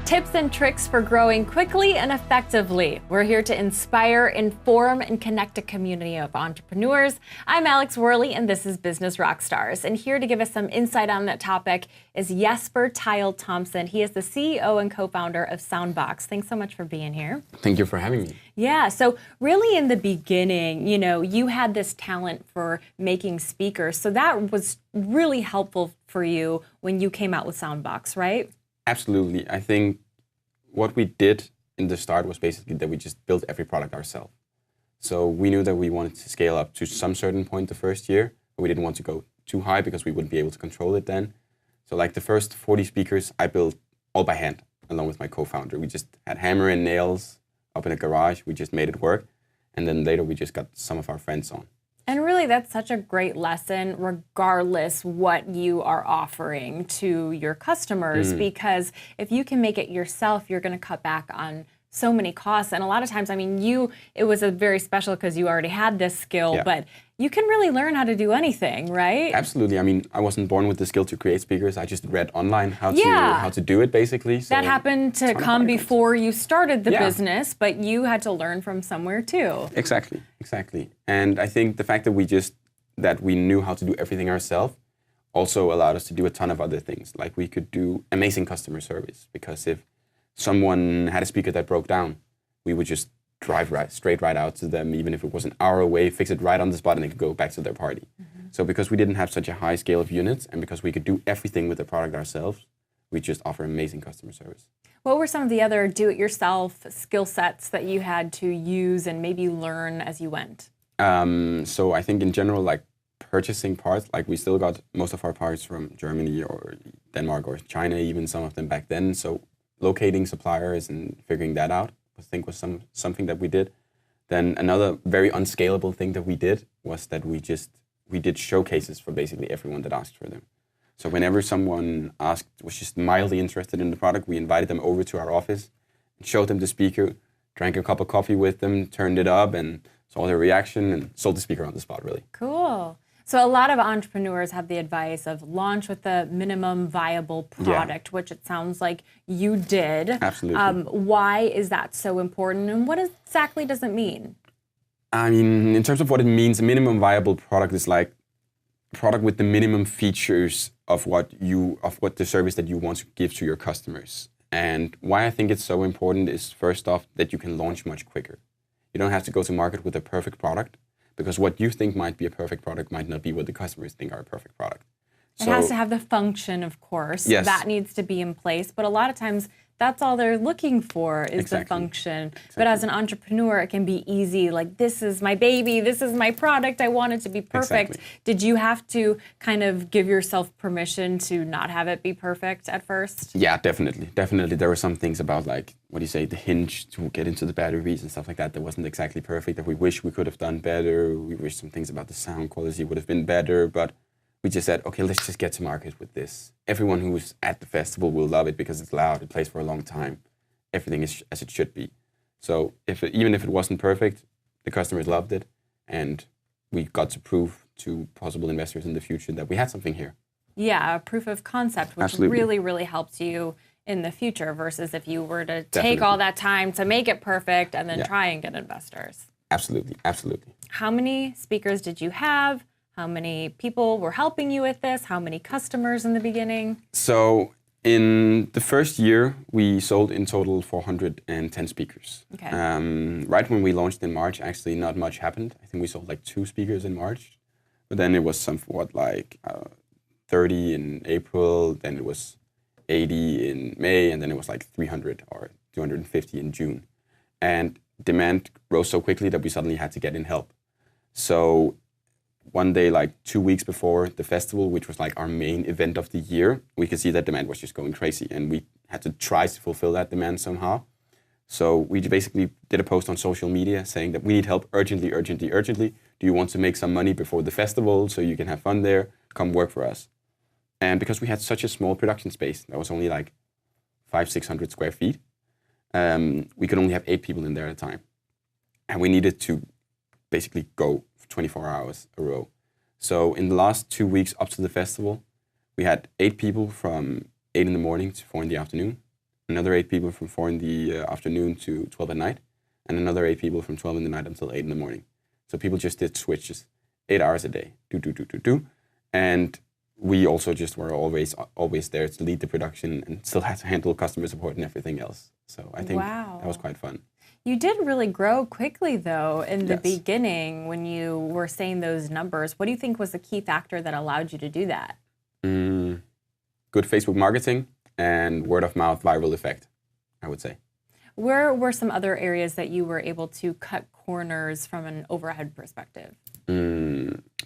Tips and tricks for growing quickly and effectively. We're here to inspire, inform, and connect a community of entrepreneurs. I'm Alex Wehrley, and this is Business Rockstars. And here to give us some insight on that topic is Jesper Theil Thomsen. He is the CEO and co-founder of SOUNDBOKS. Thanks so much for being here. Thank you for having me. Yeah, so really in the beginning, you had this talent for making speakers. So that was really helpful for you when you came out with SOUNDBOKS, right? Absolutely. I think what we did in the start was basically that we just built every product ourselves. So we knew that we wanted to scale up to some certain point the first year, but we didn't want to go too high because we wouldn't be able to control it then. So like the first 40 speakers, I built all by hand, along with my co-founder. We just had hammer and nails up in a garage. We just made it work. And then later we just got some of our friends on. And really, that's such a great lesson, regardless what you are offering to your customers, because if you can make it yourself, you're going to cut back on so many costs. And a lot of times, it was a very special because you already had this skill, but you can really learn how to do anything, right? Absolutely. I wasn't born with the skill to create speakers. I just read online how to do it, basically. So that happened to come before you started the business, but you had to learn from somewhere too. Exactly. And I think the fact that we knew how to do everything ourselves also allowed us to do a ton of other things. Like we could do amazing customer service, because if someone had a speaker that broke down, we would just drive straight out to them, even if it was an hour away, fix it right on the spot, and they could go back to their party. So because we didn't have such a high scale of units, and because we could do everything with the product ourselves, we just offer amazing customer service. What were some of the other do-it-yourself skill sets that you had to use and maybe learn as you went? So I think in general, like purchasing parts, like we still got most of our parts from Germany or Denmark or China, even some of them back then. So locating suppliers and figuring that out, I think was something that we did. Then another very unscalable thing that we did was that we did showcases for basically everyone that asked for them. So whenever someone was just mildly interested in the product, we invited them over to our office, showed them the speaker, drank a cup of coffee with them, turned it up, and saw their reaction, and sold the speaker on the spot, really. Cool. So a lot of entrepreneurs have the advice of launch with the minimum viable product, which it sounds like you did. Absolutely. Why is that so important, and what exactly does it mean? In terms of what it means, a minimum viable product is like a product with the minimum features of what the service that you want to give to your customers. And why I think it's so important is, first off, that you can launch much quicker. You don't have to go to market with a perfect product, because what you think might be a perfect product might not be what the customers think are a perfect product. It has to have the function, of course. Yes. That needs to be in place. But a lot of times, that's all they're looking for is the function. But as an entrepreneur, it can be easy. Like, this is my baby. This is my product. I want it to be perfect. Did you have to kind of give yourself permission to not have it be perfect at first? Yeah, definitely. There were some things about, like, the hinge to get into the batteries and stuff like that wasn't exactly perfect, that we wish we could have done better. We wish some things about the sound quality would have been better, but we just said, okay, let's just get to market with this. Everyone who's at the festival will love it because it's loud, it plays for a long time. Everything is as it should be. So even if it wasn't perfect, the customers loved it, and we got to prove to possible investors in the future that we had something here. Yeah, a proof of concept, which really, really helps you in the future versus if you were to take all that time to make it perfect and then try and get investors. Absolutely. How many speakers did you have? How many people were helping you with this? How many customers in the beginning? So in the first year, we sold in total 410 speakers. Okay. Right when we launched in March, actually not much happened. I think we sold like 2 speakers in March, but then it was somewhat like 30 in April, then it was 80 in May, and then it was like 300 or 250 in June. And demand rose so quickly that we suddenly had to get in help. So one day, like 2 weeks before the festival, which was like our main event of the year, we could see that demand was just going crazy, and we had to try to fulfill that demand somehow. So we basically did a post on social media saying that we need help urgently. Do you want to make some money before the festival so you can have fun there? Come work for us. And because we had such a small production space, that was only like 500-600 square feet, we could only have 8 people in there at a time. And we needed to basically go 24 hours a row. So in the last 2 weeks up to the festival, we had 8 people from 8 in the morning to 4 in the afternoon, another 8 people from 4 in the afternoon to 12 at night, and another 8 people from 12 in the night until 8 in the morning. So people just did switches, 8 hours a day, do. And we also just were always there to lead the production and still had to handle customer support and everything else. So I think that was quite fun. You did really grow quickly, though, in the Yes. beginning when you were saying those numbers. What do you think was the key factor that allowed you to do that? Good Facebook marketing and word of mouth viral effect, I would say. Where were some other areas that you were able to cut corners from an overhead perspective?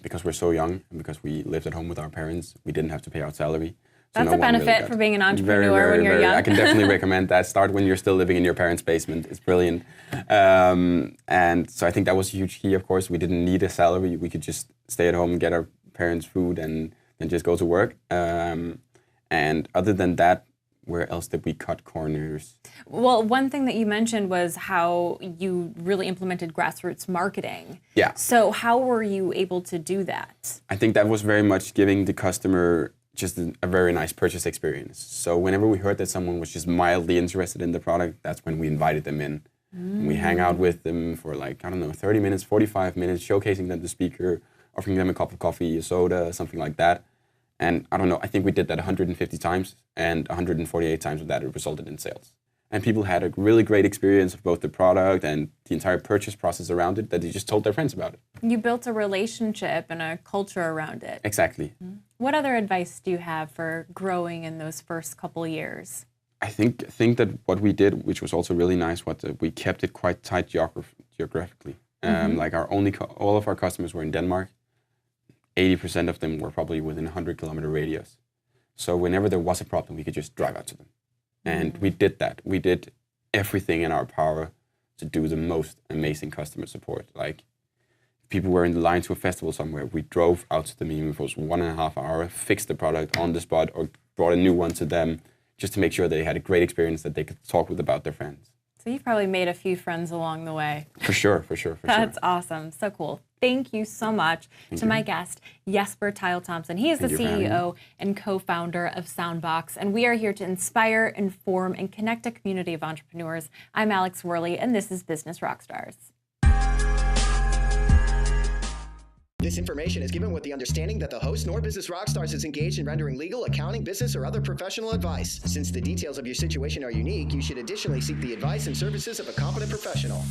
Because we're so young and because we lived at home with our parents, we didn't have to pay our salary. So That's a benefit for being an entrepreneur when you're young. I can definitely recommend that. Start when you're still living in your parents' basement. It's brilliant. And so I think that was a huge key, of course. We didn't need a salary. We could just stay at home and get our parents' food and just go to work. And other than that, where else did we cut corners? Well, one thing that you mentioned was how you really implemented grassroots marketing. Yeah. So how were you able to do that? I think that was very much giving the customer just a very nice purchase experience. So whenever we heard that someone was just mildly interested in the product, that's when we invited them in. And we hang out with them for 30 minutes, 45 minutes, showcasing them the speaker, offering them a cup of coffee, a soda, something like that. And I don't know, I think we did that 150 times, and 148 times of that it resulted in sales. And people had a really great experience of both the product and the entire purchase process around it, that they just told their friends about it. You built a relationship and a culture around it. Exactly. What other advice do you have for growing in those first couple years? I think that what we did, which was also really nice, was that we kept it quite tight geographically. All of our customers were in Denmark. 80% of them were probably within a 100-kilometer radius. So whenever there was a problem, we could just drive out to them. And we did that. We did everything in our power to do the most amazing customer support. Like, people were in the line to a festival somewhere, we drove out to them even if it was 1.5 hours, fixed the product on the spot or brought a new one to them just to make sure they had a great experience that they could talk with about their friends. So you've probably made a few friends along the way. For sure. That's awesome. So cool. Thank you so much to my guest, Jesper Theil Thomsen. He is the CEO and co-founder of SOUNDBOKS, and we are here to inspire, inform, and connect a community of entrepreneurs. I'm Alex Wehrley, and this is Business Rockstars. This information is given with the understanding that the host nor Business Rockstars is engaged in rendering legal, accounting, business, or other professional advice. Since the details of your situation are unique, you should additionally seek the advice and services of a competent professional.